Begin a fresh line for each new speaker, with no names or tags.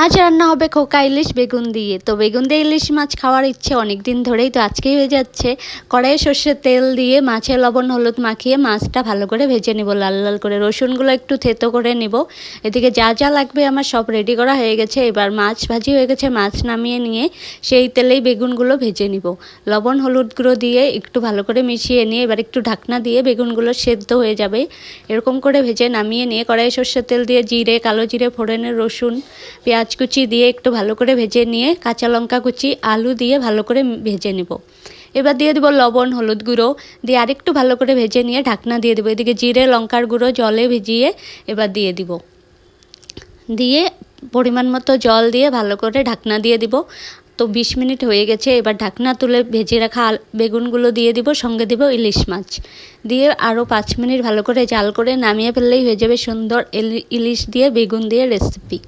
আজ রান্না হবে খোকা ইলিশ বেগুন দিয়ে। তো বেগুন দিয়ে ইলিশ মাছ খাওয়ার ইচ্ছে অনেক দিন ধরেই, তো আজকেই হয়ে যাচ্ছে। কড়াইয়ে সর্ষের তেল দিয়ে মাছে লবণ হলুদ মাখিয়ে মাছটা ভালো করে ভেজে নিব লাল লাল করে। রসুনগুলো একটু থেতো করে নিব। এদিকে যা যা লাগবে আমার সব রেডি করা হয়ে গেছে। এবার মাছ ভাজি হয়ে গেছে, মাছ নামিয়ে নিয়ে সেই তেলেই বেগুনগুলো ভেজে নিব। লবণ হলুদ গুঁড়ো দিয়ে একটু ভালো করে মিশিয়ে নিয়ে এবার একটু ঢাকনা দিয়ে বেগুনগুলো সেদ্ধ হয়ে যাবে এরকম করে ভেজে নামিয়ে নিয়ে কড়াইয়ে সর্ষের তেল দিয়ে জিরে কালো জিরে ফোড়নের রসুন পেঁয়াজ কুচি দিয়ে একটু ভালো করে ভেজে নিয়ে কাঁচা লঙ্কা কুচি আলু দিয়ে ভালো করে ভেজে নেব। এবার দিয়ে দেবো লবণ হলুদ গুঁড়ো দিয়ে আরেকটু ভালো করে ভেজে নিয়ে ঢাকনা দিয়ে দেবো। এদিকে জিরে লঙ্কার গুঁড়ো জলে ভিজিয়ে এবার দিয়ে দিব। দিয়ে পরিমাণ মতো জল দিয়ে ভালো করে ঢাকনা দিয়ে দিব। তো 20 মিনিট হয়ে গেছে। এবার ঢাকনা তুলে ভেজে রাখা বেগুনগুলো দিয়ে দিব, সঙ্গে দিব ইলিশ মাছ দিয়ে আরও 5 মিনিট ভালো করে জাল করে নামিয়ে ফেললেই হয়ে যাবে সুন্দর ইলিশ দিয়ে বেগুন দিয়ে রেসিপি।